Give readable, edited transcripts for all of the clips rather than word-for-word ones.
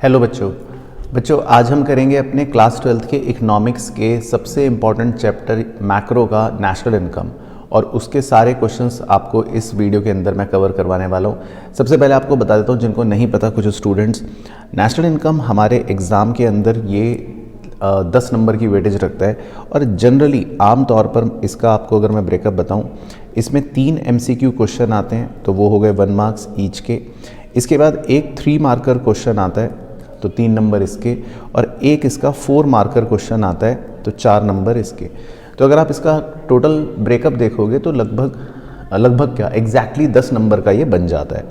Hello बच्चों आज हम करेंगे अपने क्लास 12th के इकोनॉमिक्स के सबसे इम्पॉर्टेंट चैप्टर मैक्रो का नेशनल इनकम, और उसके सारे क्वेश्चंस आपको इस वीडियो के अंदर मैं कवर करवाने वाला हूँ। सबसे पहले आपको बता देता हूँ, जिनको नहीं पता कुछ स्टूडेंट्स, नेशनल इनकम हमारे एग्ज़ाम के अंदर ये 10 नंबर की वेटेज रखता है, और जनरली आम तौर पर इसका आपको अगर मैं ब्रेकअप बताऊं, इसमें 3 MCQ क्वेश्चन आते हैं, तो वो हो गए 1 मार्क्स ईच के। इसके बाद एक 3 मार्कर क्वेश्चन आता है, तो 3 नंबर इसके, और एक इसका 4 मार्कर क्वेश्चन आता है, तो 4 नंबर इसके। तो अगर आप इसका टोटल ब्रेकअप देखोगे तो लगभग क्या एग्जैक्टली 10 नंबर का ये बन जाता है।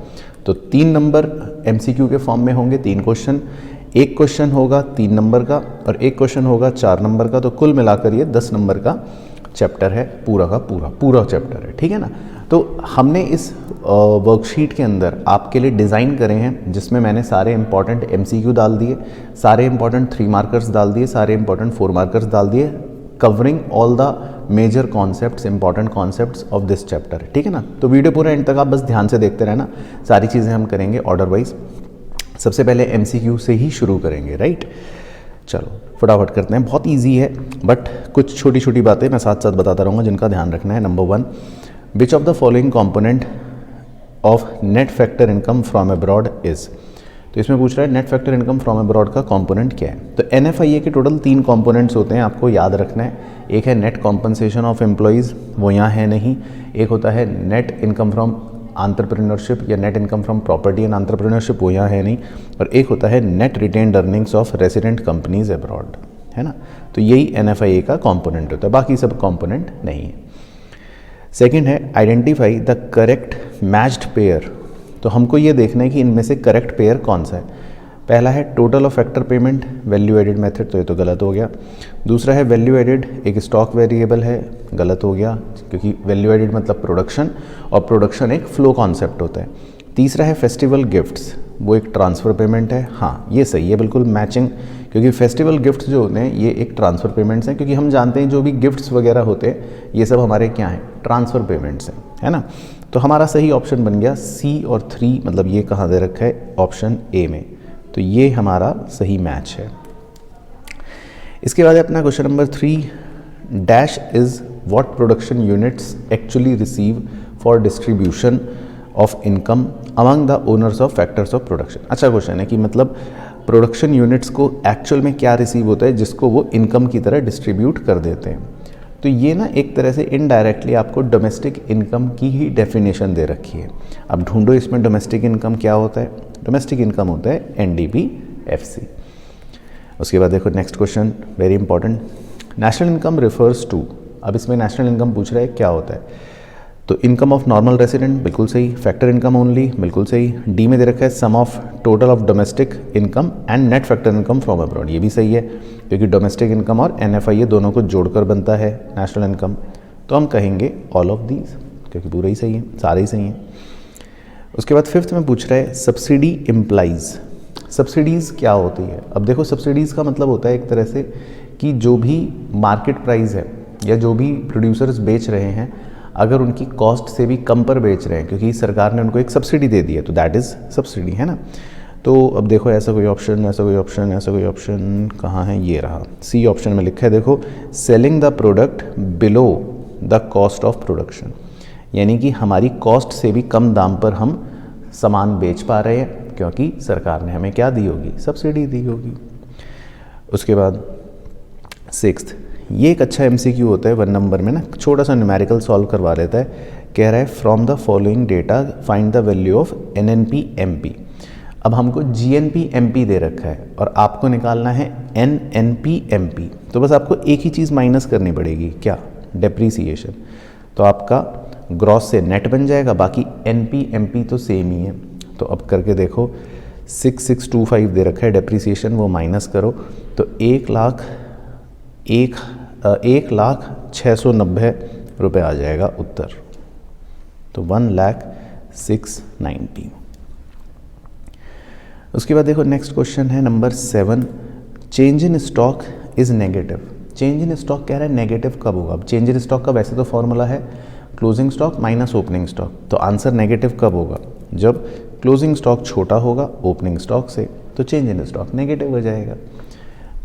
तो 3 नंबर MCQ के फॉर्म में होंगे, 3 क्वेश्चन, एक क्वेश्चन होगा 3 नंबर का और एक क्वेश्चन होगा 4 नंबर का। तो कुल मिलाकर ये 10 नंबर का चैप्टर है, पूरा का पूरा चैप्टर है, ठीक है ना। तो हमने इस वर्कशीट के अंदर आपके लिए डिज़ाइन करे हैं, जिसमें मैंने सारे इंपॉर्टेंट MCQ डाल दिए, सारे इंपॉर्टेंट 3 मार्कर्स डाल दिए, सारे इंपॉर्टेंट 4 मार्कर्स डाल दिए, covering all the major concepts, important concepts of this chapter, ठीक है ना। तो वीडियो पूरा एंड तक आप बस ध्यान से देखते रहना, सारी चीज़ें हम करेंगे ऑर्डर वाइज। सबसे पहले MCQ से ही शुरू करेंगे, राइट। चलो फटाफट करते हैं, बहुत इजी है, बट कुछ छोटी छोटी बातें मैं साथ साथ बताता रहूँगा जिनका ध्यान रखना है। Number 1, which of the following component of net factor income from abroad is. तो इसमें पूछ रहा है net factor income from abroad का कंपोनेंट क्या है। तो NFIA के टोटल 3 कंपोनेंट्स होते हैं, आपको याद रखना है। एक है नेट कॉम्पनसेशन ऑफ एम्प्लॉयज़, वो यहाँ है नहीं। एक होता है नेट इनकम फ्रॉम एंटरप्रेन्योरशिप या net income from property and entrepreneurship, वो यहाँ है नहीं। और एक होता है net retained earnings of resident companies abroad, है ना। तो यही NFIA का कंपोनेंट होता है, बाकी सब कंपोनेंट नहीं है। सेकंड है identify the correct matched pair. तो हमको ये देखना है कि इनमें से करेक्ट पेयर कौन सा है। पहला है total of factor payment value added method, तो ये तो गलत हो गया। दूसरा है वैल्यू एडेड एक स्टॉक वेरिएबल है, गलत हो गया, क्योंकि वैल्यू एडेड मतलब प्रोडक्शन, और प्रोडक्शन एक फ्लो कॉन्सेप्ट होता है। तीसरा है फेस्टिवल गिफ्ट्स, वो एक ट्रांसफ़र पेमेंट है। हाँ ये सही है, बिल्कुल मैचिंग, क्योंकि फेस्टिवल गिफ्ट्स जो होते हैं ये एक ट्रांसफ़र पेमेंट्स हैं, क्योंकि हम जानते हैं जो भी गिफ्ट्स वगैरह होते हैं ये सब हमारे क्या हैं, ट्रांसफ़र पेमेंट्स हैं, है ना। तो हमारा सही ऑप्शन बन गया C और 3, मतलब ये कहाँ दे रखा है, ऑप्शन A में। तो ये हमारा सही मैच है। इसके बाद अपना question number 3, dash is what production units actually receive for distribution of income among the owners of factors of production. अच्छा क्वेश्चन है कि मतलब प्रोडक्शन यूनिट्स को एक्चुअल में क्या रिसीव होता है जिसको वो इनकम की तरह डिस्ट्रीब्यूट कर देते हैं। तो ये ना एक तरह से इनडायरेक्टली आपको डोमेस्टिक इनकम की ही डेफिनेशन दे रखी है। अब ढूंढो इसमें डोमेस्टिक इनकम क्या होता है। डोमेस्टिक इनकम होता है NDP-FC। उसके बाद देखो next question, very important, national income refers to. अब इसमें नेशनल इनकम पूछ रहा है क्या होता है। तो इनकम ऑफ नॉर्मल रेसिडेंट बिल्कुल सही, फैक्टर इनकम ओनली बिल्कुल सही। डी में दे रखा है sum of total of domestic income and net factor income from abroad, ये भी सही है, क्योंकि डोमेस्टिक इनकम और NFIA दोनों को जोड़कर बनता है नेशनल इनकम। तो हम कहेंगे ऑल ऑफ दीज, क्योंकि पूरा ही सही है, सारे ही सही हैं। उसके बाद 5th में पूछ रहा है सब्सिडी इम्प्लाइज। सब्सिडीज़ क्या होती है। अब देखो सब्सिडीज़ का मतलब होता है एक तरह से कि जो भी मार्केट प्राइस है या जो भी प्रोड्यूसर्स बेच रहे हैं, अगर उनकी कॉस्ट से भी कम पर बेच रहे हैं क्योंकि सरकार ने उनको एक सब्सिडी दे दी है, तो दैट इज़ सब्सिडी, है ना। तो अब देखो ऐसा कोई ऑप्शन कहाँ है, ये रहा, C ऑप्शन में लिखा है, देखो selling the product below the cost of production, यानी कि हमारी कॉस्ट से भी कम दाम पर हम सामान बेच पा रहे हैं क्योंकि सरकार ने हमें क्या दी होगी, सब्सिडी दी होगी। उसके बाद 6th, ये एक अच्छा MCQ होता है 1 नंबर में ना, छोटा सा न्यूमेरिकल सॉल्व करवा लेता है। कह रहा है from the following data find the value of NNP-MP। अब हमको GNP-MP दे रखा है और आपको निकालना है NNP-MP। तो बस आपको एक ही चीज़ माइनस करनी पड़ेगी, क्या, डेप्रीसिएशन। तो आपका ग्रॉस से नेट बन जाएगा, बाकी NP-MP तो सेम ही है। तो अब करके देखो 6625 दे रखा है डेप्रीसिएशन, वो माइनस करो तो 1,06,90 रुपये आ जाएगा उत्तर। तो 1,06,90। उसके बाद देखो नेक्स्ट क्वेश्चन है number 7, change in stock is negative. Change in stock कह रहा है नेगेटिव कब होगा। अब चेंज इन स्टॉक का वैसे तो फॉर्मूला है closing stock minus opening stock, तो आंसर नेगेटिव कब होगा, जब क्लोजिंग स्टॉक छोटा होगा ओपनिंग स्टॉक से। तो चेंज इन स्टॉक नेगेटिव हो जाएगा।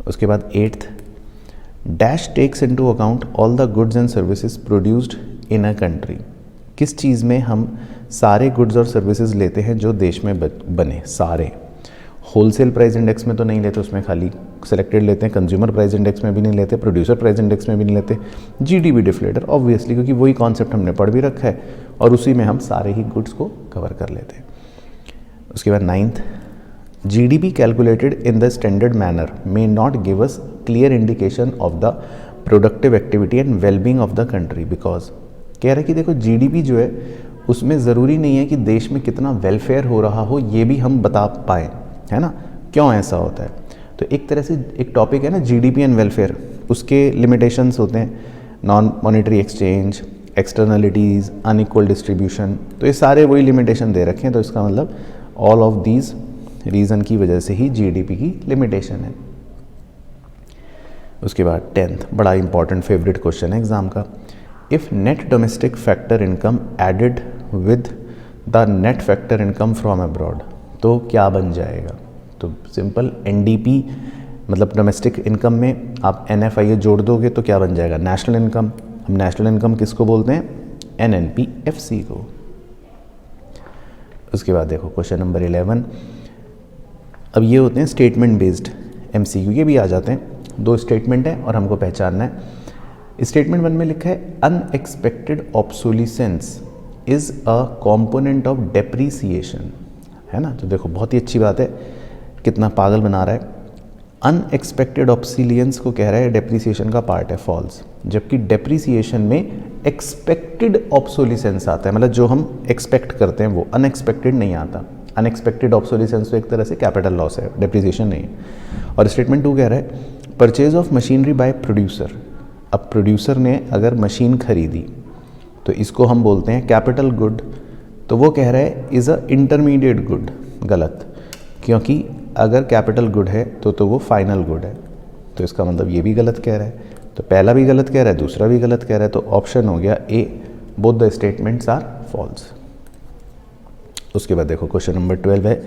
उसके बाद 8th, dash takes into account all the goods and services produced in a country. किस चीज़ में हम सारे गुड्स और सर्विसेज लेते हैं जो देश में बने, सारे। होलसेल प्राइस इंडेक्स में तो नहीं लेते, उसमें खाली सेलेक्टेड लेते हैं। कंज्यूमर प्राइस इंडेक्स में भी नहीं लेते, प्रोड्यूसर प्राइस इंडेक्स में भी नहीं लेते। जीडीपी डिफ्लेटर ऑब्वियसली, क्योंकि वही कॉन्सेप्ट हमने पढ़ भी रखा है और उसी में हम सारे ही गुड्स को कवर कर लेते हैं। उसके बाद 9th, GDP calculated in the standard manner may not give us clear indication of the productive activity and wellbeing of the country, because कह रहा है कि देखो जीडीपी जो है उसमें ज़रूरी नहीं है कि देश में कितना वेलफेयर हो रहा हो ये भी हम बता पाएँ, है ना। क्यों ऐसा होता है? तो एक तरह से एक टॉपिक है ना जीडीपी एंड वेलफेयर, उसके लिमिटेशंस होते हैं, non monetary exchange, externalities, unequal distribution, तो ये सारे वही लिमिटेशन दे रखे हैं। तो इसका मतलब ऑल ऑफ दीज रीज़न की वजह से ही जीडीपी की लिमिटेशन है। उसके बाद 10th, बड़ा इंपॉर्टेंट फेवरेट क्वेश्चन है एग्जाम का, if net domestic factor income added with the net factor income from abroad, तो क्या बन जाएगा? तो सिंपल, एनडीपी मतलब डोमेस्टिक इनकम में आप एनएफआईए जोड़ दोगे तो क्या बन जाएगा? National income. हम नेशनल इनकम किसको बोलते हैं? एनएनपीएफसी को। उसके बाद देखो क्वेश्चन नंबर 11, अब ये होते हैं स्टेटमेंट बेस्ड एमसीक्यू, ये भी आ जाते हैं। 2 स्टेटमेंट हैं और हमको पहचानना है। स्टेटमेंट 1 में लिखा है unexpected obsolescence is a component of depreciation, है ना। तो देखो बहुत ही अच्छी बात है, कितना पागल बना रहा है। अनएक्सपेक्टेड ऑब्सोलियंस को कह रहा है डेप्रीसिएशन का पार्ट है, फॉल्स। जबकि डेप्रीसिएशन में एक्सपेक्टेड ऑब्सोलिसेंस आता है, मतलब जो हम एक्सपेक्ट करते हैं वो, अनएक्सपेक्टेड नहीं आता। अनएक्सपेक्टेड ऑब्सोलिसेंस तो एक तरह से कैपिटल लॉस है, डेप्रीसिएशन नहीं है। और स्टेटमेंट 2 कह रहा है purchase of machinery by producer. अब प्रोड्यूसर ने अगर मशीन खरीदी तो इसको हम बोलते हैं कैपिटल गुड, तो वो कह रहा है इज़ अ इंटरमीडिएट गुड। गलत, क्योंकि अगर कैपिटल गुड है तो वो फाइनल गुड है, तो इसका मतलब ये भी गलत कह रहा है। तो पहला भी गलत कह रहा है, दूसरा भी गलत कह रहा है, तो ऑप्शन हो गया A, both the statements are false. उसके बाद देखो क्वेश्चन नंबर 12 है,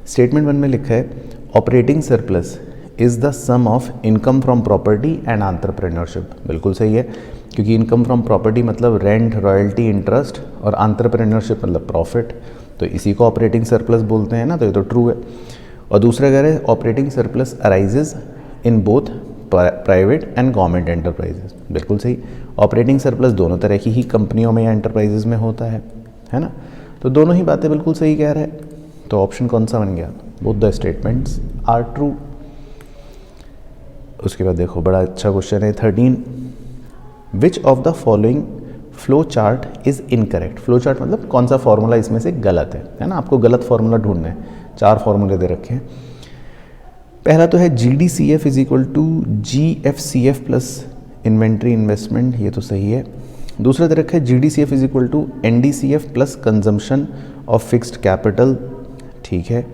स्टेटमेंट 1 में लिखा है operating surplus is the sum of income from property and entrepreneurship. बिल्कुल सही है, क्योंकि इनकम फ्रॉम प्रॉपर्टी मतलब रेंट, रॉयल्टी, इंटरेस्ट, और एंटरप्रेन्योरशिप मतलब प्रॉफिट, तो इसी को ऑपरेटिंग सरप्लस बोलते हैं ना, तो ये तो ट्रू है। और दूसरा कह रहे हैं operating surplus arises in both private and government enterprises. बिल्कुल सही, ऑपरेटिंग सरप्लस दोनों तरह की ही कंपनियों में या एंटरप्राइजेज में होता है ना। तो दोनों ही बातें बिल्कुल सही कह रहे हैं, तो ऑप्शन कौन सा बन गया? Both the statements are true. उसके बाद देखो बड़ा अच्छा क्वेश्चन है 13, which of the following flow chart is incorrect. Flow chart मतलब कौन सा फॉर्मूला इसमें से गलत है ना। आपको गलत फॉर्मूला ढूंढना है, 4 फॉर्मूले दे रखे हैं। पहला तो है GDCF is equal to GFCF plus inventory investment, ये तो सही है। दूसरा दे रखा है GDCF is equal to NDCF plus consumption of fixed capital, ठीक है।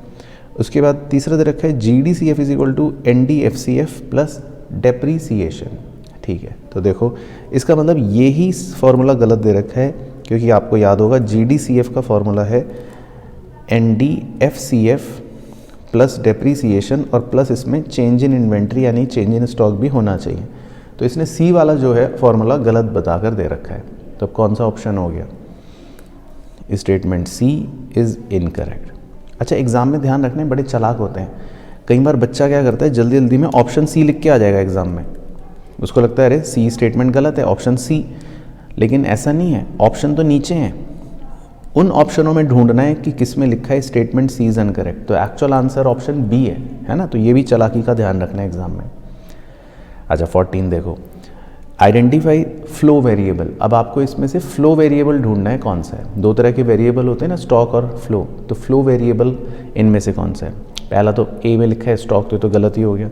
उसके बाद तीसरा दे रखा है GDCF is equal to NDFCF plus depreciation, ठीक है। तो देखो इसका मतलब ये ही फॉर्मूला गलत दे रखा है, क्योंकि आपको याद होगा GDCF का फॉर्मूला है NDFCF प्लस डेप्रीसिएशन और प्लस इसमें चेंज इन इन्वेंट्री यानी चेंज इन स्टॉक भी होना चाहिए। तो इसने सी वाला जो है फॉर्मूला गलत बताकर दे रखा है, तो कौन सा ऑप्शन हो गया? Statement C is incorrect. अच्छा, एग्ज़ाम में ध्यान रखने बड़े चालाक होते हैं। कई बार बच्चा क्या करता है, जल्दी जल्दी में ऑप्शन सी लिख के आ जाएगा एग्ज़ाम में, उसको लगता है अरे सी स्टेटमेंट गलत है, ऑप्शन सी। लेकिन ऐसा नहीं है, ऑप्शन तो नीचे हैं, उन ऑप्शनों में ढूंढना है कि किस में लिखा है स्टेटमेंट सी इज़ इनकरेक्ट। तो एक्चुअल आंसर ऑप्शन बी है ना। तो ये भी चालाकी का ध्यान रखना है एग्ज़ाम में। अच्छा 14 देखो, आइडेंटिफाई फ्लो वेरिएबल। अब आपको इसमें से फ्लो वेरिएबल ढूंढना है कौन सा है। 2 तरह के वेरिएबल होते हैं ना, स्टॉक और फ्लो। तो फ्लो वेरिएबल इनमें से कौन सा है? पहला तो ए में लिखा है स्टॉक, तो गलत ही हो गया।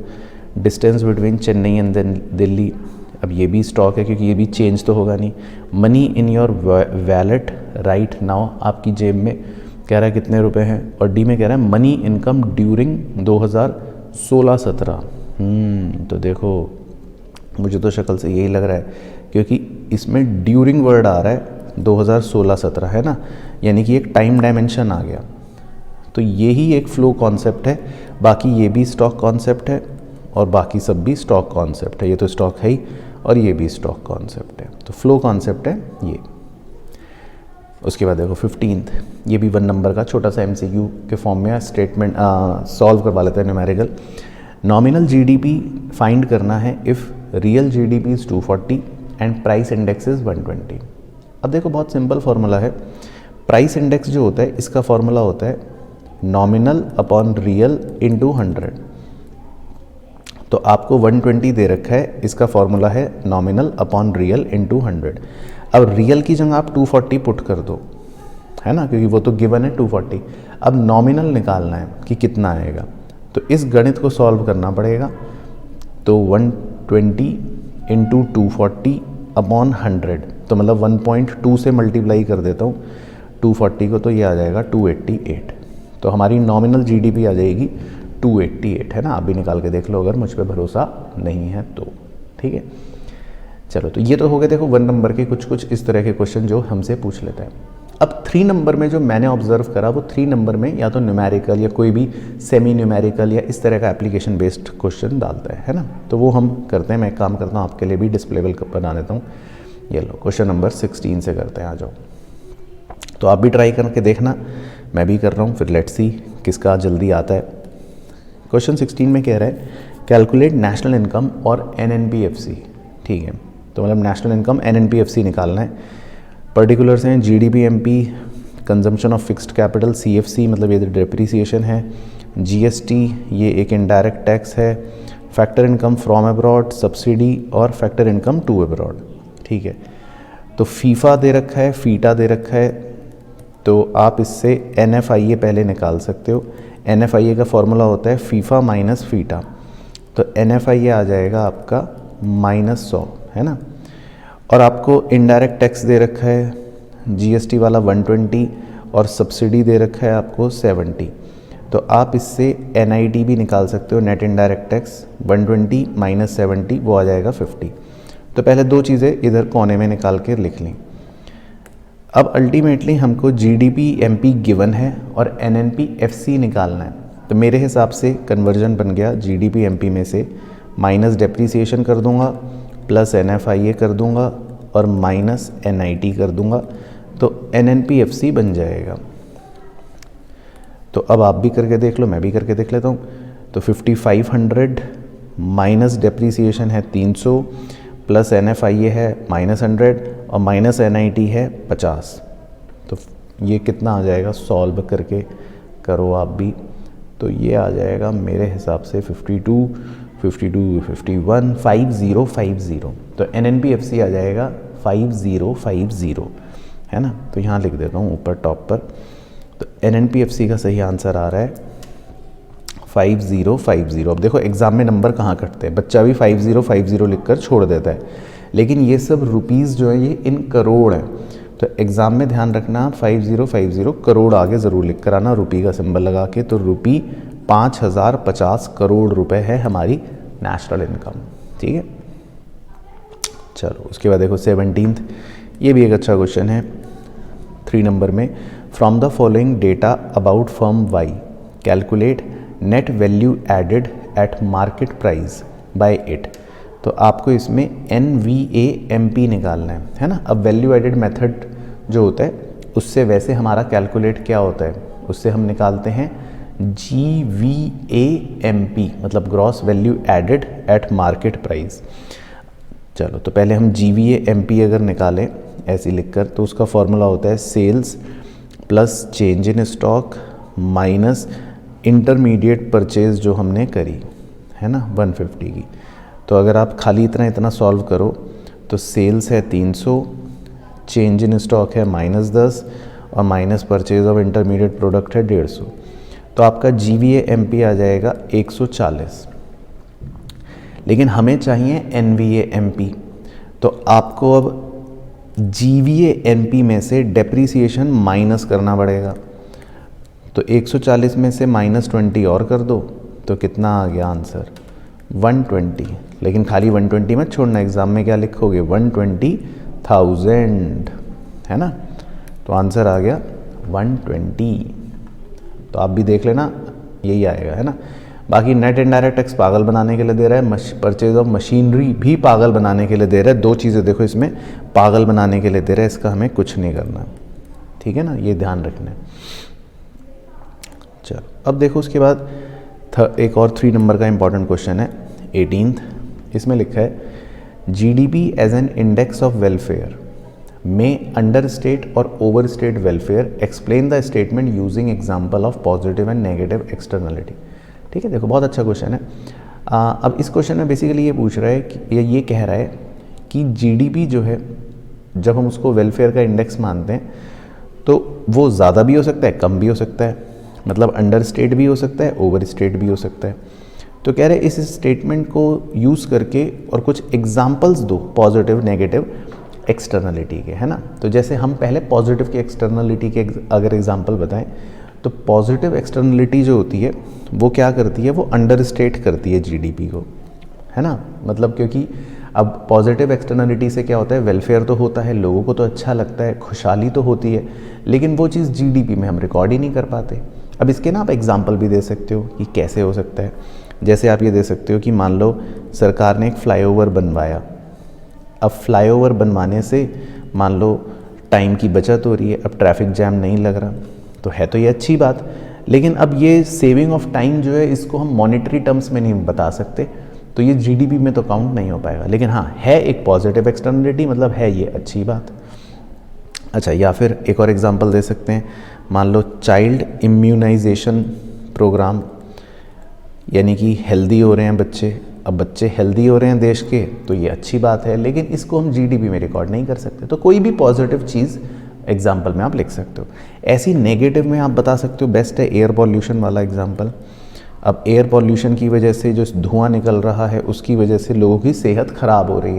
Distance between Chennai and Delhi, अब ये भी स्टॉक है क्योंकि ये भी चेंज तो होगा नहीं। Money in your wallet right now, आपकी जेब में कह रहा है कितने रुपए हैं। और डी में कह रहा है मनी इनकम ड्यूरिंग 2016-17। तो देखो मुझे तो शक्ल से यही लग रहा है, क्योंकि इसमें ड्यूरिंग वर्ड आ रहा है 2016-17, है ना, यानी कि एक टाइम डायमेंशन आ गया। तो यही एक फ्लो कॉन्सेप्ट है, बाकी ये भी स्टॉक कॉन्सेप्ट है और बाकी सब भी स्टॉक कॉन्सेप्ट है। ये तो स्टॉक है ही और ये भी स्टॉक कॉन्सेप्ट है, तो फ्लो कॉन्सेप्ट है ये। उसके बाद देखो 15th, ये भी 1 नंबर का छोटा सा एमसीक्यू के फॉर्म में स्टेटमेंट सॉल्व करवा लेते हैं न्यूमेरिकल। नॉमिनल जीडीपी फाइंड करना है if real GDP is 240 and price index is 120। अब देखो बहुत सिंपल फार्मूला है। प्राइस इंडेक्स जो होता है इसका फार्मूला होता है नॉमिनल अपॉन रियल इनटू 100। तो आपको 120 दे रखा है, इसका फॉर्मूला है नॉमिनल अपॉन रियल इनटू 100। अब रियल की जगह आप 240 पुट कर दो, है ना, क्योंकि वो तो गिवन है 240। अब नॉमिनल निकालना है कि कितना आएगा, तो इस गणित को सॉल्व करना पड़ेगा। तो 120 इंटू 240 अपॉन 100, तो मतलब 1.2 से मल्टीप्लाई कर देता हूँ 240 को, तो ये आ जाएगा 288। तो हमारी नॉमिनल जीडीपी आ जाएगी 288, है ना। आप भी निकाल के देख लो अगर मुझ पे भरोसा नहीं है तो, ठीक है। चलो, तो ये तो हो गए देखो 1 नंबर के कुछ इस तरह के क्वेश्चन जो हमसे पूछ लेता है। अब 3 नंबर में जो मैंने ऑब्जर्व करा, वो 3 नंबर में या तो न्यूमेरिकल या कोई भी सेमी न्यूमेरिकल या इस तरह का एप्लीकेशन बेस्ड क्वेश्चन डालता है ना। तो वो हम करते हैं, मैं एक काम करता हूँ आपके लिए भी डिस्प्लेबल बना देता हूँ। ये लो क्वेश्चन नंबर 16 से करते हैं, आ जाओ। तो आप भी ट्राई करके देखना, मैं भी कर रहा हूँ, फिर लेट्स सी किसका जल्दी आता है। क्वेश्चन 16 में कह रहा है कैलकुलेट नेशनल इनकम और एनएनपीएफसी, ठीक है। तो मतलब नेशनल इनकम एनएनपीएफसी निकालना है। पर्टिकुलर्स हैं GDP MP, consumption of fixed capital CFC, मतलब ये डिप्रिसिएशन है, जीएसटी ये एक इनडायरेक्ट टैक्स है, factor income from abroad, subsidy और फैक्टर इनकम टू अब्रॉड, ठीक है। तो फीफा दे रखा है, फीटा दे रखा है, तो आप इससे एनएफआईए पहले निकाल सकते हो। एनएफआईए का फॉर्मूला होता है फीफा माइनस फीटा, तो एनएफआईए आ जाएगा आपका -100, है ना। और आपको इनडायरेक्ट टैक्स दे रखा है जीएसटी वाला 120 और सब्सिडी दे रखा है आपको 70। तो आप इससे एनआईटी भी निकाल सकते हो, नेट इनडायरेक्ट टैक्स 120 माइनस 70, वो आ जाएगा 50। तो पहले 2 चीज़ें इधर कोने में निकाल के लिख लें। अब अल्टीमेटली हमको जीडीपी एमपी गिवन है और एनएनपीएफसी निकालना है। तो मेरे हिसाब से कन्वर्जन बन गया जीडीपी एमपी में से माइनस डेप्रीसिएशन कर दूंगा, प्लस एनएफआईए कर दूंगा और माइनस एनआईटी कर दूंगा, तो एनएनपीएफसी बन जाएगा। तो अब आप भी करके देख लो, मैं भी करके देख लेता हूँ। तो 5500 माइनस डेप्रीसिएशन है 300, प्लस एनएफआईए है -100 और माइनस एनआईटी है 50। तो ये कितना आ जाएगा, सॉल्व करके करो आप भी। तो ये आ जाएगा मेरे हिसाब से 52, 51, 5050। तो एनएनपीएफसी आ जाएगा 5050, है ना। तो यहाँ लिख देता हूँ ऊपर टॉप पर। तो एनएनपीएफसी का सही आंसर आ रहा है 5050। अब देखो एग्जाम में नंबर कहाँ कटते हैं, बच्चा भी 5050 लिखकर छोड़ देता है, लेकिन ये सब रुपीज़ जो है ये इन करोड़ हैं। तो एग्ज़ाम में ध्यान रखना 5050 करोड़ आगे ज़रूर लिख कर आना, रुपी का सिंबल लगा के। तो रुपी 5050 करोड़ रुपए है हमारी नेशनल इनकम, ठीक है। चलो उसके बाद देखो 17th, ये भी एक अच्छा क्वेश्चन है 3 नंबर में। From the following data about firm Y calculate net value added at market price by it. तो आपको इसमें NVAMP निकालना है ना। अब वैल्यू एडेड मेथड जो होता है उससे वैसे हमारा कैलकुलेट क्या होता है, उससे हम निकालते हैं GVAMP, मतलब gross value added at market price. चलो तो पहले हम GVAMP अगर निकालें ऐसे लिखकर, तो उसका फॉर्मूला होता है sales plus change in stock minus intermediate purchase जो हमने करी है ना 150 की। तो अगर आप खाली इतना सॉल्व करो तो सेल्स है 300, चेंज इन स्टॉक है -10 और minus purchase of intermediate product है 150। तो आपका GVAMP आ जाएगा 140। लेकिन हमें चाहिए NVAMP। तो आपको अब GVAMP में से डेप्रीसिएशन माइनस करना पड़ेगा। तो 140 में से -20 और कर दो, तो कितना आ गया आंसर 120। लेकिन खाली 120 मत छोड़ना, एग्जाम में क्या लिखोगे 120,000, है ना। तो आंसर आ गया 120। तो आप भी देख लेना, यही आएगा, है ना। बाकी नेट इनडायरेक्ट टैक्स पागल बनाने के लिए दे रहा है, परचेज ऑफ मशीनरी भी पागल बनाने के लिए दे रहा है। दो चीज़ें देखो इसमें, पागल बनाने के लिए दे रहा है, इसका हमें कुछ नहीं करना, ठीक है ना, ये ध्यान रखना है। चलो अब देखो उसके बाद एक और 3 नंबर का इंपॉर्टेंट क्वेश्चन है 18th। इसमें लिखा है GDP as an index of welfare may understate और overstate welfare, explain the statement using example of positive and negative externality. ठीक है, देखो बहुत अच्छा क्वेश्चन है। अब इस क्वेश्चन में बेसिकली ये पूछ रहा है कि ये कह रहा है कि जीडीपी जो है, जब हम उसको वेलफेयर का इंडेक्स मानते हैं तो वो ज़्यादा भी हो सकता है, कम भी हो सकता है, मतलब अंडर स्टेट भी हो सकता है, ओवर स्टेट भी हो सकता है। तो कह रहे हैं इस स्टेटमेंट को यूज़ करके और कुछ एग्जाम्पल्स दो पॉजिटिव नेगेटिव एक्सटर्नलिटी के, है ना। तो जैसे हम पहले पॉजिटिव की एक्सटर्नलिटी के अगर एग्जाम्पल बताएं तो पॉजिटिव एक्सटर्नलिटी जो होती है वो क्या करती है, वो अंडर स्टेट करती है जीडीपी को, है ना। मतलब क्योंकि अब पॉजिटिव एक्सटर्नलिटी से क्या होता है, वेलफेयर तो होता है, लोगों को तो अच्छा लगता है, खुशहाली तो होती है, लेकिन वो चीज़ जीडीपी में हम रिकॉर्ड ही नहीं कर पाते। अब इसके ना आप एग्जाम्पल भी दे सकते हो कि कैसे हो सकता है। जैसे आप ये दे सकते हो कि मान लो सरकार ने एक फ्लाईओवर बनवाया, अब फ्लाईओवर बनवाने से मान लो टाइम की बचत हो रही है, अब ट्रैफिक जैम नहीं लग रहा, तो है तो ये अच्छी बात। लेकिन अब ये सेविंग ऑफ टाइम जो है इसको हम मॉनेटरी टर्म्स में नहीं बता सकते, तो ये जीडीपी में तो काउंट नहीं हो पाएगा। लेकिन हाँ, है एक पॉजिटिव एक्सटर्नलिटी, मतलब है ये अच्छी बात। अच्छा, या फिर एक और एग्जांपल दे सकते हैं, मान लो चाइल्ड इम्यूनाइजेशन प्रोग्राम, यानी कि हेल्दी हो रहे हैं बच्चे। अब बच्चे हेल्दी हो रहे हैं देश के, तो ये अच्छी बात है, लेकिन इसको हम जीडीपी में रिकॉर्ड नहीं कर सकते। तो कोई भी पॉजिटिव चीज़ एग्जाम्पल में आप लिख सकते हो। ऐसी नेगेटिव में आप बता सकते हो, बेस्ट है एयर पॉल्यूशन वाला एग्जाम्पल। अब एयर पॉल्यूशन की वजह से जो धुआं निकल रहा है उसकी वजह से लोगों की सेहत ख़राब हो रही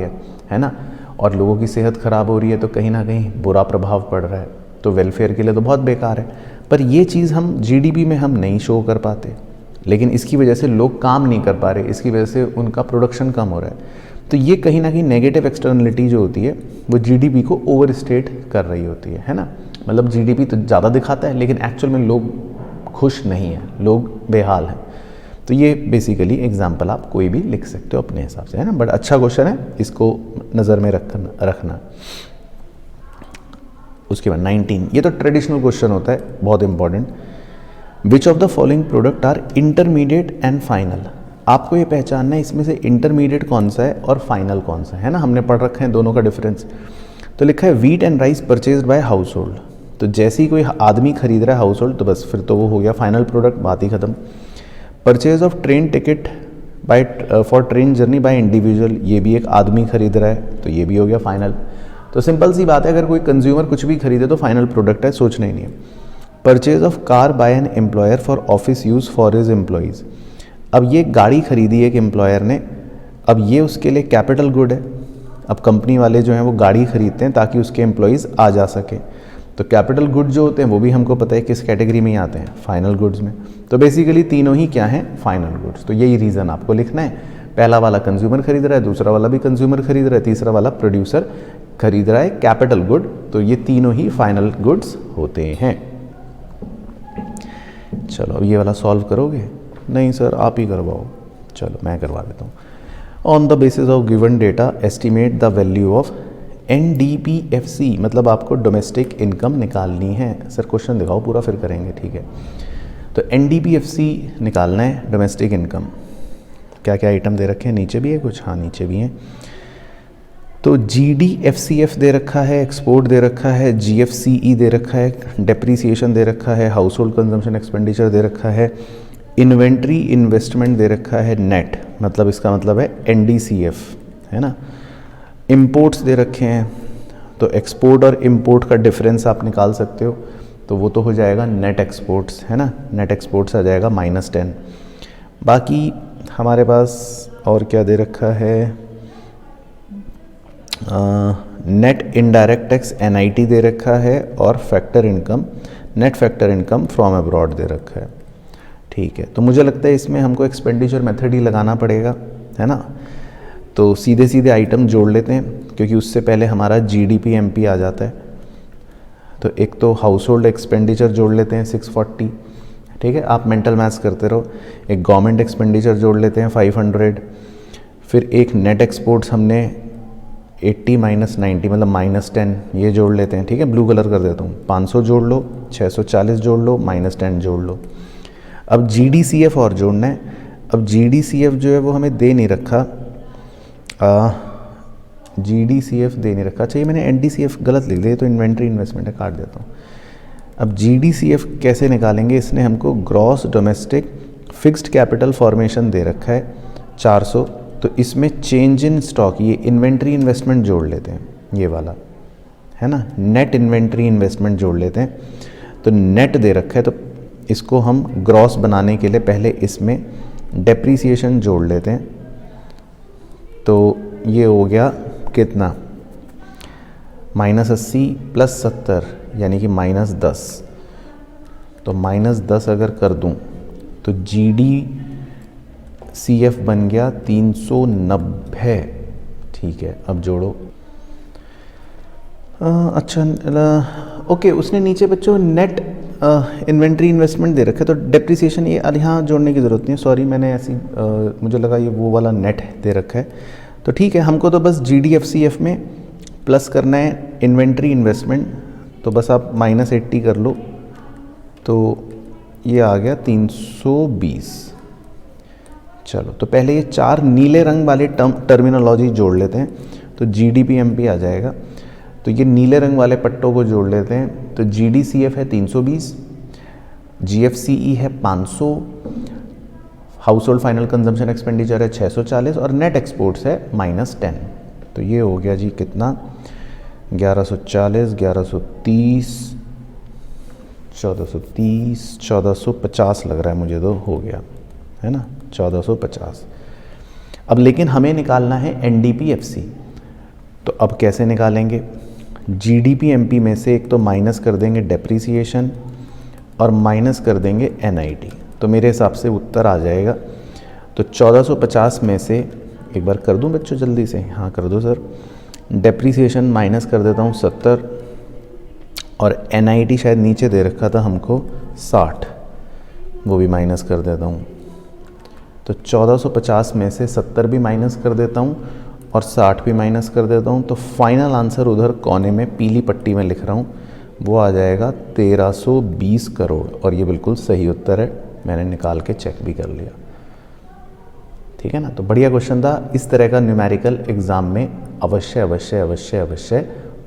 है ना। और लोगों की सेहत ख़राब हो रही है तो कहीं ना कहीं बुरा प्रभाव पड़ रहा है, तो वेलफेयर के लिए तो बहुत बेकार है। पर ये चीज़ हम जीडीपी में हम नहीं शो कर पाते, लेकिन इसकी वजह से लोग काम नहीं कर पा रहे, इसकी वजह से उनका प्रोडक्शन कम हो रहा है। तो ये कहीं ना कहीं नेगेटिव एक्सटर्नलिटी जो होती है वो जीडीपी को ओवर स्टेट कर रही होती है ना। मतलब जीडीपी तो ज़्यादा दिखाता है, लेकिन एक्चुअल में लोग खुश नहीं हैं, लोग बेहाल हैं। तो ये बेसिकली एग्जाम्पल आप कोई भी लिख सकते हो अपने हिसाब से, है ना। बट अच्छा क्वेश्चन है, इसको नज़र में रखना। उसके बाद 19, ये तो ट्रेडिशनल क्वेश्चन होता है, बहुत important. Which of the following product are intermediate and final. आपको ये पहचानना है इसमें से इंटरमीडिएट कौन सा है और फाइनल कौन सा है ना। हमने पढ़ रखे हैं दोनों का डिफरेंस। तो लिखा है wheat and rice purchased bye house hold. तो जैसे ही कोई आदमी खरीद रहा है हाउस होल्ड, तो बस फिर तो वो हो गया फाइनल प्रोडक्ट, बात ही खत्म। Purchase of train ticket by for train journey by individual, ये भी एक आदमी खरीद रहा है, तो ये भी हो गया फाइनल। तो सिंपल सी बात है, अगर कोई कंज्यूमर कुछ भी खरीदे तो फाइनल प्रोडक्ट है, सोचना ही नहीं है। Purchase of car by an employer for office use for his employees. अब ये गाड़ी खरीदी है एक एम्प्लॉयर ने, अब ये उसके लिए कैपिटल गुड है। अब कंपनी वाले जो हैं वो गाड़ी खरीदते हैं ताकि उसके एम्प्लॉयज़ आ जा सके, तो कैपिटल गुड जो होते हैं वो भी हमको पता है किस कैटेगरी में आते हैं, फाइनल गुड्स में। तो बेसिकली तीनों ही क्या हैं, फाइनल गुड्स। तो यही रीज़न आपको लिखना है। पहला वाला कंज्यूमर खरीद रहा है, दूसरा वाला भी कंज्यूमर खरीद रहा है, तीसरा वाला प्रोड्यूसर खरीद रहा है कैपिटल गुड। तो ये तीनों ही फाइनल गुड्स होते हैं। चलो अब ये वाला सॉल्व करोगे? नहीं सर आप ही करवाओ। चलो मैं करवा देता हूँ। On the basis of given data estimate the value of NDPFC, मतलब आपको डोमेस्टिक इनकम निकालनी है। सर क्वेश्चन दिखाओ पूरा, फिर करेंगे, ठीक है। तो NDPFC निकालना है, डोमेस्टिक इनकम। क्या क्या आइटम दे रखे हैं, नीचे भी है कुछ, हाँ नीचे भी हैं। तो GDFCF दे रखा है, एक्सपोर्ट दे रखा है, GFCE दे रखा है, डेप्रीसिएशन दे रखा है, हाउस होल्ड कंजम्पशन एक्सपेंडिचर दे रखा है, इन्वेंट्री इन्वेस्टमेंट दे रखा है, नेट मतलब इसका मतलब है NDCF, है ना। इंपोर्ट्स दे रखे हैं, तो एक्सपोर्ट और इंपोर्ट का डिफरेंस आप निकाल सकते हो, तो वो तो हो जाएगा नेट एक्सपोर्ट्स, है ना। नेट एक्सपोर्ट्स आ जाएगा -10। बाकी हमारे पास और क्या दे रखा है, नेट इनडायरेक्ट टैक्स NIT दे रखा है, और factor income, net factor income from abroad दे रखा है, ठीक है। तो मुझे लगता है इसमें हमको एक्सपेंडिचर मेथड ही लगाना पड़ेगा, है ना। तो सीधे सीधे आइटम जोड़ लेते हैं, क्योंकि उससे पहले हमारा GDP MP आ जाता है। तो एक तो हाउस होल्ड एक्सपेंडिचर जोड़ लेते हैं 640, ठीक है, आप मेंटल मैथ्स करते रहो। एक गवर्नमेंट एक्सपेंडिचर जोड़ लेते हैं 500, फिर एक नेट एक्सपोर्ट्स हमने 80 माइनस 90 मतलब -10 ये जोड़ लेते हैं। ठीक है, ब्लू कलर कर देता हूँ। 500 जोड़ लो, 640 जोड़ लो, -10 जोड़ लो। अब GDCF और जोड़ना है। अब GDCF जो है वो हमें दे नहीं रखा, GDCF दे नहीं रखा। चाहिए मैंने NDCF गलत लिख दिया, तो इन्वेंट्री इन्वेस्टमेंट है, काट देता हूँ। अब GDCF कैसे निकालेंगे, इसने हमको gross domestic fixed capital formation दे रखा है 400, तो इसमें चेंज इन स्टॉक, ये इन्वेंट्री इन्वेस्टमेंट जोड़ लेते हैं, ये वाला है ना, नेट इन्वेंट्री इन्वेस्टमेंट जोड़ लेते हैं। तो नेट दे रखा है, तो इसको हम ग्रॉस बनाने के लिए पहले इसमें डेप्रीसिएशन जोड़ लेते हैं। तो ये हो गया कितना, -80 + 70 यानी कि -10। तो -10 अगर कर दूं तो GDCF बन गया 390। ठीक है, अब जोड़ो। अच्छा, ओके, उसने नीचे बच्चों नेट इन्वेंट्री इन्वेस्टमेंट दे रखा है, तो डेप्रिसिएशन ये यहाँ जोड़ने की ज़रूरत नहीं है, सॉरी मैंने ऐसी मुझे लगा ये वो वाला नेट दे रखा है। तो ठीक है, हमको तो बस GDFCF में प्लस करना है इन्वेंट्री इन्वेस्टमेंट, तो बस आप -80 कर लो, तो ये आ गया 320। चलो, तो पहले ये 4 नीले रंग वाले टर्मिनोलॉजी जोड़ लेते हैं, तो GDPMP आ जाएगा। तो ये नीले रंग वाले पट्टों को जोड़ लेते हैं। तो GDCF है 320, GFCE है 500, house hold final consumption expenditure है 640 और नेट एक्सपोर्ट्स है -10। तो ये हो गया जी कितना, 1140, 1130, 1430, 1450 लग रहा है मुझे, तो हो गया है ना 1450। अब लेकिन हमें निकालना है NDPFC, तो अब कैसे निकालेंगे, GDPMP में से एक तो माइनस कर देंगे डेप्रीसिएशन और माइनस कर देंगे NIT, तो मेरे हिसाब से उत्तर आ जाएगा। तो 1450 में से एक बार कर दूं बच्चों जल्दी से, हाँ कर दो सर। डेप्रीसिएशन माइनस कर देता हूँ 70 और NIT शायद नीचे दे रखा था हमको 60, वो भी माइनस कर देता हूँ। तो 1450 में से 70 भी माइनस कर देता हूँ और 60 भी माइनस कर देता हूँ। तो फाइनल आंसर उधर कोने में पीली पट्टी में लिख रहा हूँ, वो आ जाएगा 1320 करोड़, और ये बिल्कुल सही उत्तर है, मैंने निकाल के चेक भी कर लिया। ठीक है ना, तो बढ़िया क्वेश्चन था। इस तरह का न्यूमेरिकल एग्ज़ाम में अवश्य अवश्य अवश्य अवश्य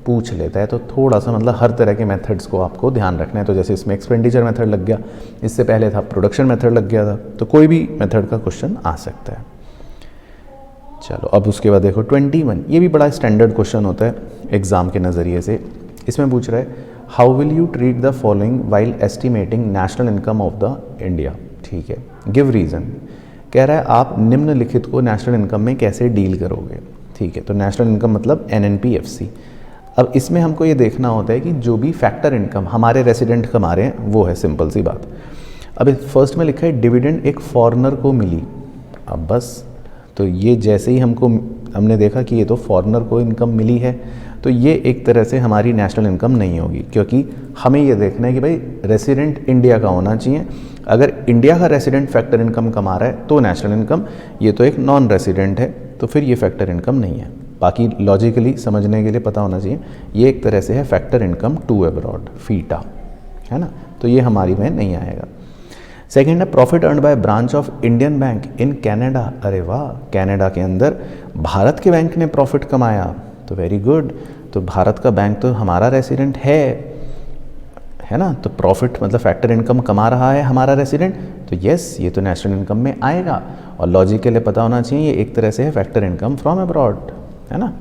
पूछ लेता है। तो थोड़ा सा मतलब हर तरह के मेथड्स को आपको ध्यान रखना है। तो जैसे इसमें एक्सपेंडिचर मेथड लग गया, इससे पहले था प्रोडक्शन मेथड लग गया था, तो कोई भी मेथड का क्वेश्चन आ सकता है। चलो, अब उसके बाद देखो 21, ये भी बड़ा स्टैंडर्ड क्वेश्चन होता है एग्ज़ाम के नज़रिए से। इसमें पूछ रहा है, how will you treat the following while estimating national income of the India. ठीक है, गिव रीज़न। कह रहा है आप निम्नलिखित को नेशनल इनकम में कैसे डील करोगे। ठीक है, तो नेशनल इनकम मतलब NNPFC। अब इसमें हमको ये देखना होता है कि जो भी फैक्टर इनकम हमारे रेसिडेंट कमा रहे हैं वो है, सिंपल सी बात। अब फर्स्ट में लिखा है डिविडेंड एक फॉरेनर को मिली। अब बस, तो ये जैसे ही हमने देखा कि ये तो फॉरेनर को इनकम मिली है, तो ये एक तरह से हमारी नेशनल इनकम नहीं होगी, क्योंकि हमें ये देखना है कि भाई रेसिडेंट इंडिया का होना चाहिए। अगर इंडिया का रेसिडेंट फैक्टर इनकम कमा रहा है तो नेशनल इनकम, ये तो एक नॉन रेसिडेंट है तो फिर ये फैक्टर इनकम नहीं है। बाकी लॉजिकली समझने के लिए पता होना चाहिए, ये एक तरह से है factor income to abroad, FITA, है ना, तो ये हमारी में नहीं आएगा। सेकेंड है profit earn by branch of Indian bank in Canada. अरे वाह, कनाडा के अंदर भारत के बैंक ने प्रॉफिट कमाया, तो वेरी गुड। तो भारत का बैंक तो हमारा रेसिडेंट है ना, तो प्रॉफिट मतलब फैक्टर इनकम कमा रहा है हमारा रेसिडेंट, तो यस ये तो नेशनल इनकम में आएगा। और लॉजिक के लिए पता होना चाहिए ये एक तरह से है फैक्टर इनकम फ्रॉम अब्रॉड, है ना।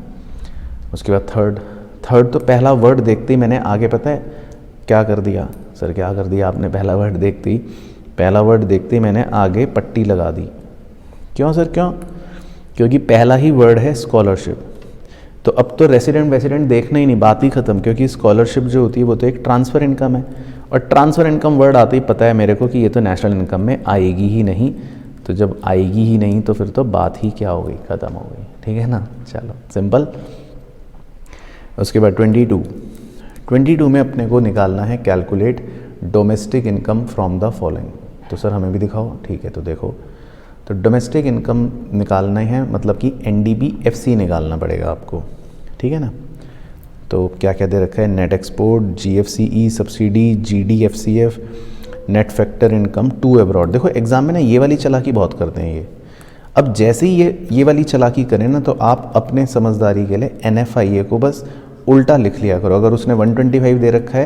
उसके बाद थर्ड तो पहला वर्ड देखते ही मैंने आगे पता है क्या कर दिया सर, क्या कर दिया आपने, पहला वर्ड देखते ही मैंने आगे पट्टी लगा दी। क्यों सर, क्यों? क्योंकि पहला ही वर्ड है स्कॉलरशिप। तो अब तो रेसिडेंट देखना ही नहीं, बात ही खत्म, क्योंकि स्कॉलरशिप जो होती है वो तो एक ट्रांसफ़र इनकम है, और ट्रांसफ़र इनकम वर्ड आते ही पता है मेरे को कि ये तो नेशनल इनकम में आएगी ही नहीं। तो जब आएगी ही नहीं तो फिर तो बात ही क्या हो गई, ख़त्म हो गई। ठीक है ना, चलो सिंपल। उसके बाद 22 में अपने को निकालना है calculate domestic income from the following. तो सर हमें भी दिखाओ। ठीक है, तो देखो, तो डोमेस्टिक इनकम निकालना है, मतलब कि NDB-FC निकालना पड़ेगा आपको, ठीक है ना। तो क्या क्या दे रखा है, net export, GFCE subsidy, GDFCF, net factor income to abroad. देखो एग्जाम में ना ये वाली चालाकी बहुत करते हैं ये। अब जैसे ही ये वाली चालाकी करें ना, तो आप अपने समझदारी के लिए NFIA को बस उल्टा लिख लिया करो। अगर उसने 125 दे रखा है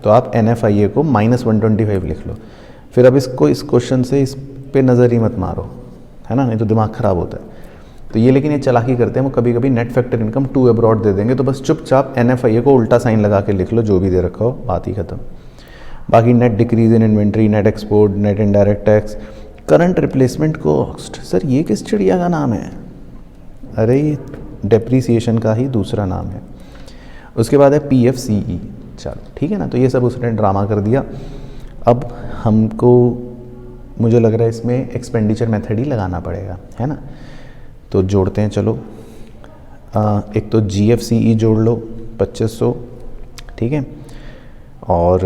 तो आप NFIA को -125 लिख लो। फिर अब इसको, इस क्वेश्चन से इस पे नज़र ही मत मारो, है ना, नहीं तो दिमाग ख़राब होता है। तो ये, लेकिन ये चालाकी करते हैं वो, कभी कभी net factor income to abroad दे देंगे, तो बस चुपचाप NFIA को उल्टा साइन लगा के लिख लो, जो भी दे रखा हो, बात ही खत्म। बाकी net decrease in inventory, net export, net indirect tax, current replacement cost. Sir ये किस चिड़िया का नाम है? अरे ये डेप्रीसिएशन का ही दूसरा नाम है। उसके बाद है PFCE। चलो ठीक है ना, तो ये सब उसने ड्रामा कर दिया। अब हमको, मुझे लग रहा है इसमें एक्सपेंडिचर मेथड ही लगाना पड़ेगा, है ना। तो जोड़ते हैं, चलो। एक तो GFCE जोड़ लो 2500, ठीक है, और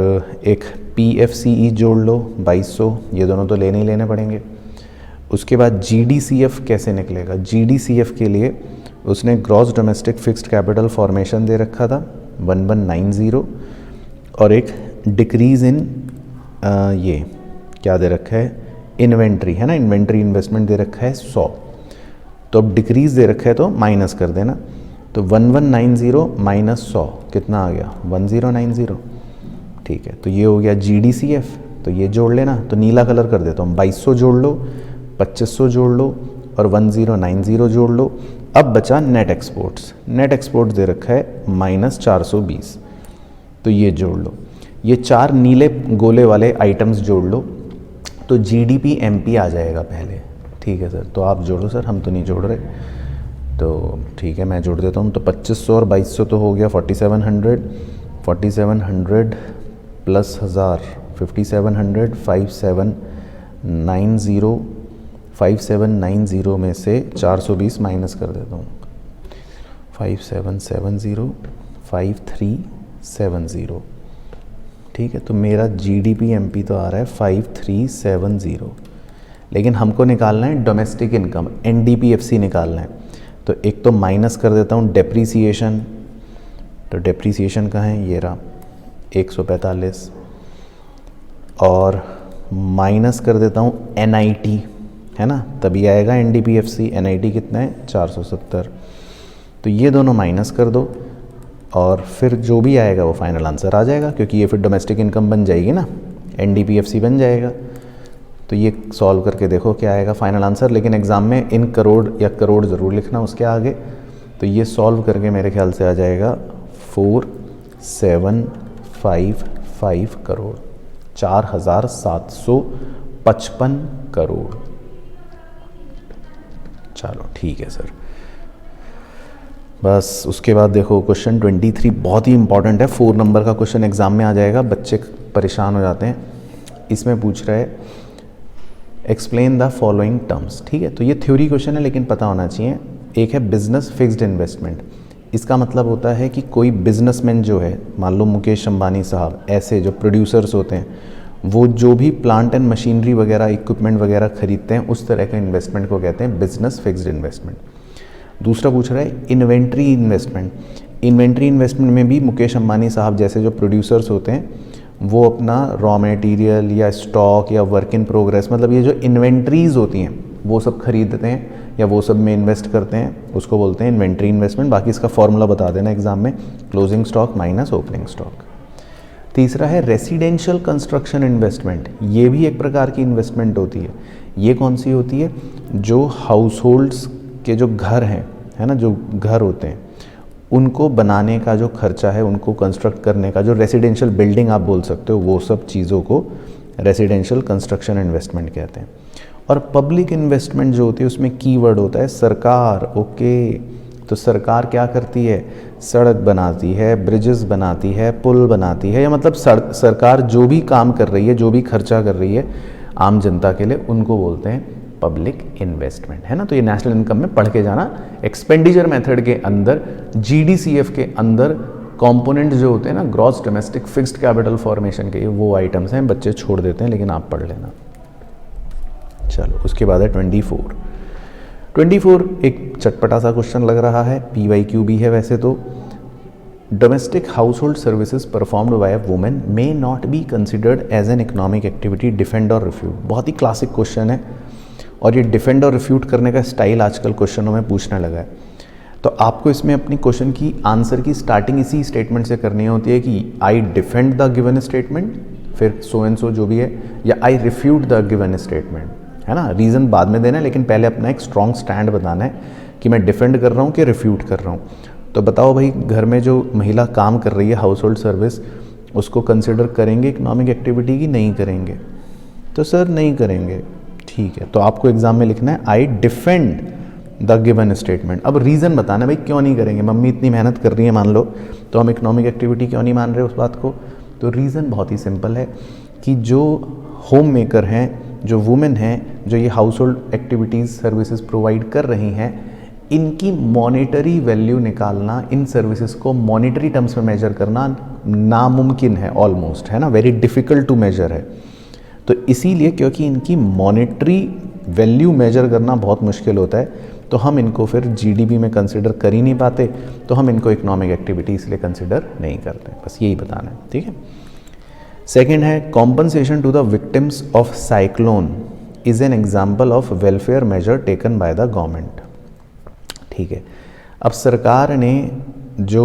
एक PFCE जोड़ लो 2200, ये दोनों तो लेने ही लेने पड़ेंगे। उसके बाद GDCF कैसे निकलेगा? GDCF के लिए उसने gross domestic fixed capital formation दे रखा था 1190, और एक डिक्रीज़ इन ये क्या दे रखा है, इन्वेंट्री, है ना, इन्वेंट्री इन्वेस्टमेंट दे रखा है 100। तो अब डिक्रीज़ दे रखा है तो माइनस कर देना, तो 1190 माइनस 100 कितना आ गया, 1090। ठीक है, तो ये हो गया GDCF, तो ये जोड़ लेना। तो नीला कलर कर देता हूँ, 2200 जोड़ लो, 2500 जोड़ लो और 1090 जोड़ लो। अब बचा नेट एक्सपोर्ट्स। नेट एक्सपोर्ट्स दे रखा है -420, तो ये जोड़ लो। ये 4 नीले गोले वाले आइटम्स जोड़ लो, तो GDP MP आ जाएगा पहले। ठीक है सर, तो आप जोड़ो सर, हम तो नहीं जोड़ रहे। तो ठीक है, मैं जोड़ देता हूँ। तो 2500 और 2200 तो हो गया 4700, 4700 प्लस 1000 5700, 5790, 5790 में से 420 माइनस कर देता हूँ, 5770, 5370। ठीक है, तो मेरा GDP MP तो आ रहा है 5370, लेकिन हमको निकालना है डोमेस्टिक इनकम, NDP-FC निकालना है। तो एक तो माइनस कर देता हूँ डेप्रीसिएशन, तो डेप्रीसिएशन कहाँ है, ये रहा 145, और माइनस कर देता हूँ NIT, है ना, तभी आएगा NDP-FC। NIT कितना है, 470। तो ये दोनों माइनस कर दो, और फिर जो भी आएगा वो फाइनल आंसर आ जाएगा, क्योंकि ये फिर डोमेस्टिक इनकम बन जाएगी ना, NDP-FC बन जाएगा। तो ये सॉल्व करके देखो क्या आएगा फाइनल आंसर। लेकिन एग्ज़ाम में इन करोड़ या करोड़ ज़रूर लिखना उसके आगे। तो ये सॉल्व करके मेरे ख्याल से आ जाएगा 4755 करोड़, 4755 करोड़। चलो ठीक है सर। बस उसके बाद देखो क्वेश्चन 23 बहुत ही इंपॉर्टेंट है, 4 नंबर का क्वेश्चन एग्ज़ाम में आ जाएगा, बच्चे परेशान हो जाते हैं। इसमें पूछ रहा है एक्सप्लेन द फॉलोइंग टर्म्स। ठीक है, तो ये थ्योरी क्वेश्चन है लेकिन पता होना चाहिए। एक है बिजनेस फिक्स्ड इन्वेस्टमेंट। इसका मतलब होता है कि कोई बिजनेसमैन जो है, मान लो मुकेश अंबानी साहब, ऐसे जो प्रोड्यूसर्स होते हैं, वो जो भी प्लांट एंड मशीनरी वगैरह, इक्विपमेंट वगैरह खरीदते हैं, उस तरह के इन्वेस्टमेंट को कहते हैं बिजनेस फिक्स्ड इन्वेस्टमेंट। दूसरा पूछ रहा है इन्वेंट्री इन्वेस्टमेंट। इन्वेंट्री इन्वेस्टमेंट में भी मुकेश अंबानी साहब जैसे जो प्रोड्यूसर्स होते हैं, वो अपना रॉ मटेरियल या स्टॉक या वर्क इन प्रोग्रेस, मतलब ये जो इन्वेंट्रीज़ होती हैं वो सब खरीदते हैं या वो सब में इन्वेस्ट करते हैं, उसको बोलते हैं इन्वेंट्री इन्वेस्टमेंट। बाकी इसका फॉर्मूला बता देना एग्जाम में, closing stock minus opening stock. तीसरा है रेसिडेंशियल कंस्ट्रक्शन इन्वेस्टमेंट। ये भी एक प्रकार की इन्वेस्टमेंट होती है। ये कौन सी होती है? जो हाउस होल्ड्स के जो घर हैं, है ना, जो घर होते हैं, उनको बनाने का जो खर्चा है, उनको कंस्ट्रक्ट करने का, जो रेसिडेंशियल बिल्डिंग आप बोल सकते हो, वो सब चीज़ों को रेसिडेंशियल कंस्ट्रक्शन इन्वेस्टमेंट कहते हैं। और पब्लिक इन्वेस्टमेंट जो होती है उसमें कीवर्ड होता है सरकार। ओके, तो सरकार क्या करती है? सड़क बनाती है, ब्रिजेस बनाती है, पुल बनाती है, या मतलब सरकार जो भी काम कर रही है, जो भी खर्चा कर रही है आम जनता के लिए, उनको बोलते हैं पब्लिक इन्वेस्टमेंट, है ना। तो ये नेशनल इनकम में पढ़ के जाना। एक्सपेंडिचर मेथड के अंदर, GDCF के अंदर कंपोनेंट जो होते हैं ना, gross domestic fixed capital formation के, वो आइटम्स हैं, बच्चे छोड़ देते हैं, लेकिन आप पढ़ लेना। चलो उसके बाद है 24 एक चटपटा सा क्वेश्चन लग रहा है, PYQ भी है वैसे तो। Domestic household services performed by a women may not be considered as an economic activity, defend और रिफ्यूट। बहुत ही क्लासिक क्वेश्चन है और ये डिफेंड और रिफ्यूट करने का स्टाइल आजकल क्वेश्चनों में पूछने लगा है। तो आपको इसमें अपनी क्वेश्चन की आंसर की स्टार्टिंग इसी स्टेटमेंट से करनी होती है कि आई डिफेंड द गिवन स्टेटमेंट, फिर सो एंड सो जो भी है, या आई रिफ्यूट द गिवन स्टेटमेंट, है ना। रीज़न बाद में देना है, लेकिन पहले अपना एक स्ट्रॉन्ग स्टैंड बताना है कि मैं डिफेंड कर रहा हूँ कि रिफ्यूट कर रहा हूँ। तो बताओ भाई, घर में जो महिला काम कर रही है हाउस होल्ड सर्विस, उसको कंसिडर करेंगे इकोनॉमिक एक्टिविटी की नहीं करेंगे? तो सर नहीं करेंगे, ठीक है। तो आपको एग्जाम में लिखना है आई डिफेंड द गिवन स्टेटमेंट। अब रीज़न बताना है भाई क्यों नहीं करेंगे। मम्मी इतनी मेहनत कर रही है मान लो, तो हम इकोनॉमिक एक्टिविटी क्यों नहीं मान रहे उस बात को? तो रीज़न बहुत ही सिंपल है कि जो होम मेकर हैं, जो वुमेन हैं, जो ये house hold activities services provide कर रही हैं, इनकी मॉनेटरी वैल्यू निकालना, इन सर्विसेज को मॉनेटरी टर्म्स में मेजर करना नामुमकिन है ऑलमोस्ट, है ना, वेरी डिफ़िकल्ट टू मेजर है। तो इसीलिए क्योंकि इनकी मॉनेटरी वैल्यू मेजर करना बहुत मुश्किल होता है, तो हम इनको फिर जीडीपी में कंसिडर कर ही नहीं पाते, तो हम इनको इकोनॉमिक एक्टिविटी इसलिए कंसिडर नहीं करते। बस यही बताना है, ठीक है। सेकेंड है compensation to the victims of cyclone is an example of welfare measure taken by the government. ठीक है, अब सरकार ने जो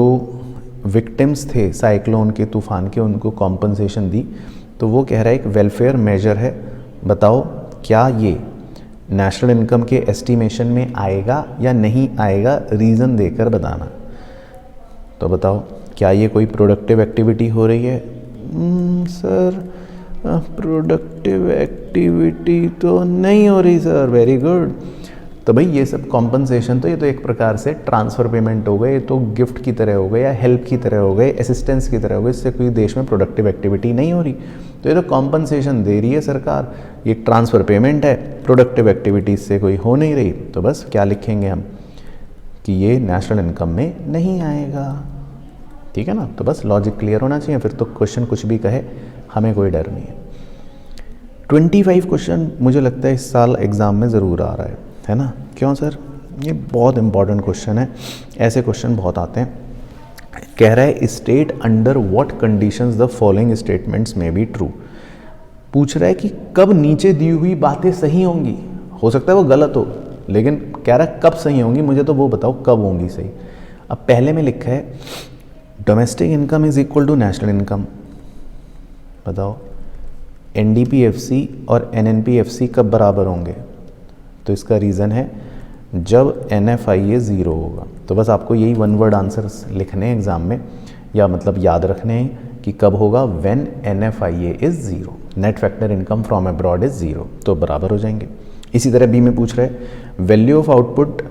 विक्टिम्स थे साइक्लोन के, तूफान के, उनको कॉम्पनसेशन दी, तो वो कह रहा है एक वेलफेयर मेजर है। बताओ क्या ये नेशनल इनकम के एस्टिमेशन में आएगा या नहीं आएगा, रीज़न देकर बताना। तो बताओ क्या ये कोई प्रोडक्टिव एक्टिविटी हो रही है? सर प्रोडक्टिव एक्टिविटी तो नहीं हो रही सर। Very good. तो भाई ये सब कॉम्पनसेशन, तो ये तो एक प्रकार से ट्रांसफ़र पेमेंट हो गए, तो गिफ्ट की तरह हो गए या हेल्प की तरह हो गए, असिस्टेंस की तरह हो गए, इससे कोई देश में प्रोडक्टिव एक्टिविटी नहीं हो रही। तो ये तो कॉम्पनसेशन दे रही है सरकार, ये ट्रांसफ़र पेमेंट है, प्रोडक्टिव एक्टिविटी से कोई हो नहीं रही। तो बस क्या लिखेंगे हम कि ये नेशनल इनकम में नहीं आएगा, ठीक है ना। तो बस लॉजिक क्लियर होना चाहिए, फिर तो क्वेश्चन कुछ भी कहे हमें कोई डर नहीं है। 25 क्वेश्चन मुझे लगता है इस साल एग्ज़ाम में ज़रूर आ रहा है ना। क्यों सर? ये बहुत इंपॉर्टेंट क्वेश्चन है, ऐसे क्वेश्चन बहुत आते हैं। कह रहा है state under what conditions the following statements में बी ट्रू। पूछ रहा है कि कब नीचे दी हुई बातें सही होंगी। हो सकता है वो गलत हो, लेकिन कह रहा है कब सही होंगी, मुझे तो वो बताओ कब होंगी सही। अब पहले में लिखा है domestic income is equal to national income. बताओ NDPFC और NNPFC कब बराबर होंगे? तो इसका रीज़न है जब NFIA ज़ीरो होगा। तो बस आपको यही वन वर्ड आंसर्स लिखने हैं एग्ज़ाम में, या मतलब याद रखने हैं कि कब होगा, when NFIA is zero, net factor income from abroad is zero, तो बराबर हो जाएंगे। इसी तरह बी में पूछ रहे हैं वैल्यू ऑफ आउटपुट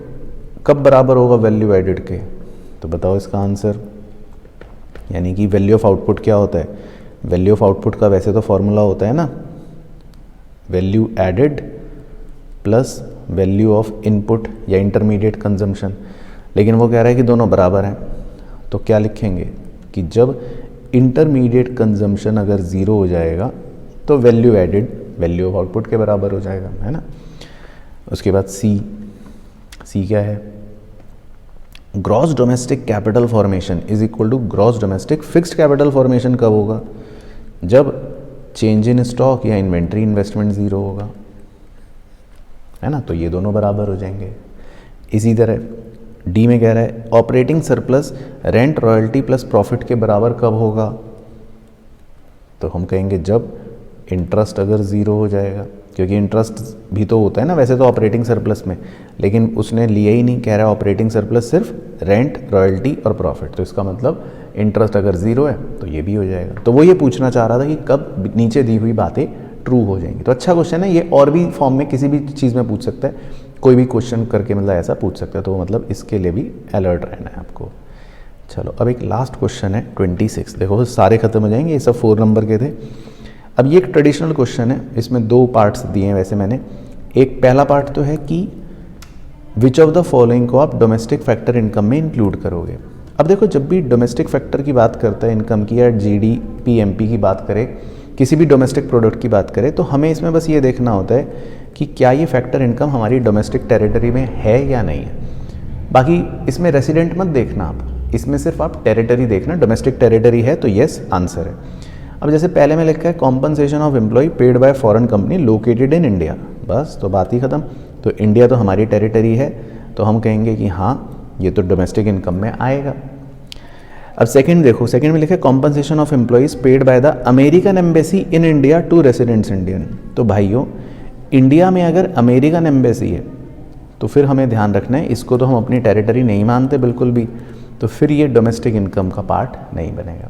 कब बराबर होगा वैल्यू एडिड के? तो बताओ इसका आंसर। यानी कि वैल्यू ऑफ आउटपुट क्या होता है? वैल्यू ऑफ आउटपुट का वैसे तो फॉर्मूला होता है ना, value added plus value of input या इंटरमीडिएट कंजम्पशन, लेकिन वो कह रहा है कि दोनों बराबर हैं। तो क्या लिखेंगे कि जब इंटरमीडिएट कंजम्पशन अगर ज़ीरो हो जाएगा तो value added value of output के बराबर हो जाएगा, है ना। उसके बाद सी क्या है? Gross domestic capital formation is equal to gross domestic fixed capital formation कब होगा? जब चेंज इन स्टॉक या इन्वेंट्री इन्वेस्टमेंट ज़ीरो होगा, है ना। तो ये दोनों बराबर हो जाएंगे। इसी तरह डी में कह रहा है operating surplus rent royalty plus profit के बराबर कब होगा? तो हम कहेंगे जब इंटरेस्ट अगर ज़ीरो हो जाएगा, क्योंकि इंटरेस्ट भी तो होता है ना वैसे तो ऑपरेटिंग सरप्लस में, लेकिन उसने लिया ही नहीं। कह रहा है ऑपरेटिंग सरप्लस सिर्फ रेंट, रॉयल्टी और प्रॉफिट, तो इसका मतलब इंटरेस्ट अगर ज़ीरो है तो ये भी हो जाएगा। तो वो ये पूछना चाह रहा था कि कब नीचे दी हुई बातें ट्रू हो जाएंगी। तो अच्छा क्वेश्चन है ये, और भी फॉर्म में किसी भी चीज़ में पूछ सकता है, कोई भी क्वेश्चन करके मतलब ऐसा पूछ सकता है, तो मतलब इसके लिए भी अलर्ट रहना है आपको। चलो अब एक लास्ट क्वेश्चन है 26। देखो सारे खत्म हो जाएंगे, ये सब 4 नंबर के थे। अब ये एक ट्रेडिशनल क्वेश्चन है, इसमें 2 पार्ट्स दिए हैं वैसे मैंने। एक पहला पार्ट तो है कि विच ऑफ द फॉलोइंग को आप डोमेस्टिक फैक्टर इनकम में इंक्लूड करोगे। अब देखो जब भी डोमेस्टिक फैक्टर की बात करता है इनकम की, या GDP MP की बात करें किसी भी डोमेस्टिक प्रोडक्ट की बात करें तो हमें इसमें बस ये देखना होता है कि क्या ये फैक्टर इनकम हमारी डोमेस्टिक टेरिटरी में है या नहीं है। बाकी इसमें रेसिडेंट मत देखना आप, इसमें सिर्फ आप टेरिटरी देखना, डोमेस्टिक टेरिटरी है तो येस आंसर है। अब जैसे पहले में लिखा है compensation of employee paid by foreign company located in India, बस तो बात ही खत्म। तो इंडिया तो हमारी टेरिटरी है तो हम कहेंगे कि हाँ ये तो डोमेस्टिक इनकम में आएगा। अब सेकंड देखो, सेकंड में लिखा है compensation of employees paid by the American embassy in India to residents Indian. तो भाइयों इंडिया में अगर अमेरिकन एम्बेसी है तो फिर हमें ध्यान रखना है, इसको तो हम अपनी टेरिटरी नहीं मानते बिल्कुल भी, तो फिर ये डोमेस्टिक इनकम का पार्ट नहीं बनेगा।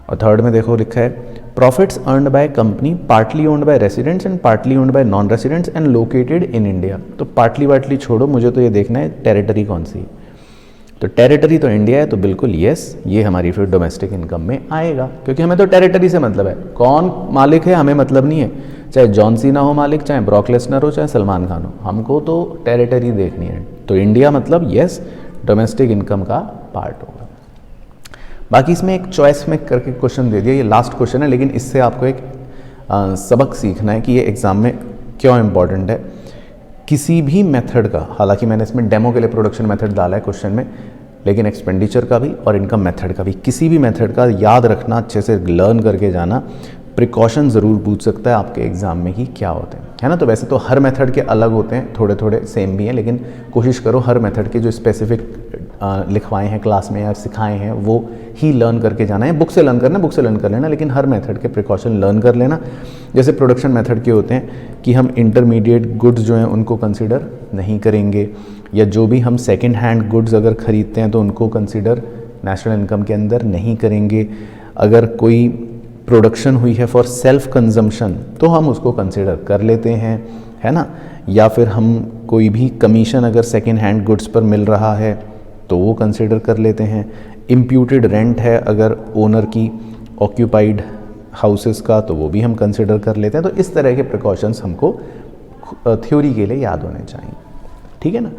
और थर्ड में देखो लिखा है profits earned by company partly owned by residents and partly owned by non residents and located in India. तो पार्टली वार्टली छोड़ो, मुझे तो ये देखना है टेरिटरी कौन सी है। तो टेरिटरी तो इंडिया है तो बिल्कुल येस, ये हमारी फिर डोमेस्टिक इनकम में आएगा, क्योंकि हमें तो टेरिटरी से मतलब है, कौन मालिक है हमें मतलब नहीं है, चाहे जॉन सीना हो मालिक, चाहे ब्रॉक लेसनर हो, चाहे सलमान खान हो, हमको तो टेरिटरी देखनी है। तो इंडिया मतलब येस डोमेस्टिक इनकम का पार्ट होगा। बाकी इसमें एक चॉइस में करके क्वेश्चन दे दिया, ये लास्ट क्वेश्चन है, लेकिन इससे आपको एक सबक सीखना है कि ये एग्ज़ाम में क्यों इम्पॉर्टेंट है। किसी भी मेथड का, हालांकि मैंने इसमें डेमो के लिए प्रोडक्शन मेथड डाला है क्वेश्चन में, लेकिन एक्सपेंडिचर का भी और इनकम मेथड का भी, किसी भी मेथड का याद रखना, अच्छे से लर्न करके जाना। प्रिकॉशन ज़रूर पूछ सकता है आपके एग्ज़ाम में कि क्या होते हैं, है ना। तो वैसे तो हर मेथड के अलग होते हैं, थोड़े थोड़े सेम भी हैं, लेकिन कोशिश करो हर मेथड के जो स्पेसिफिक लिखवाए हैं क्लास में या सिखाए हैं वो ही लर्न करके जाना है। बुक से लर्न करना, बुक से लर्न कर लेना, लेकिन हर मेथड के प्रिकॉशन लर्न कर लेना। जैसे प्रोडक्शन मेथड के होते हैं कि हम इंटरमीडिएट गुड्स जो हैं उनको कंसिडर नहीं करेंगे, या जो भी हम सेकेंड हैंड गुड्स अगर ख़रीदते हैं तो उनको कंसिडर नेशनल इनकम के अंदर नहीं करेंगे। अगर कोई प्रोडक्शन हुई है फॉर सेल्फ कंजम्पशन तो हम उसको कंसिडर कर लेते हैं, है ना। या फिर हम कोई भी कमीशन अगर सेकेंड हैंड गुड्स पर मिल रहा है तो वो कंसिडर कर लेते हैं। इम्प्यूटेड रेंट है अगर ओनर की ऑक्यूपाइड हाउसेस का तो वो भी हम कंसिडर कर लेते हैं। तो इस तरह के प्रिकॉशंस हमको थ्योरी के लिए याद होने चाहिए, ठीक है ना।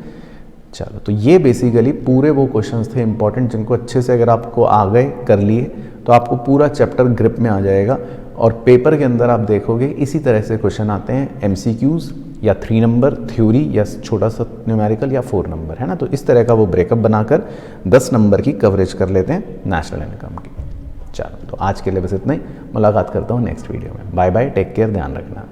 चलो, तो ये बेसिकली पूरे वो क्वेश्चंस थे इंपॉर्टेंट, जिनको अच्छे से अगर आपको आ गए कर लिए तो आपको पूरा चैप्टर ग्रिप में आ जाएगा। और पेपर के अंदर आप देखोगे इसी तरह से क्वेश्चन आते हैं, MCQs या 3 नंबर थ्योरी या छोटा सा न्यूमेरिकल या 4 नंबर, है ना। तो इस तरह का वो ब्रेकअप बनाकर 10 नंबर की कवरेज कर लेते हैं नेशनल इनकम की। चलो, तो आज के लिए बस इतना ही, मुलाकात करता हूँ नेक्स्ट वीडियो में। बाय बाय, टेक केयर, ध्यान रखना।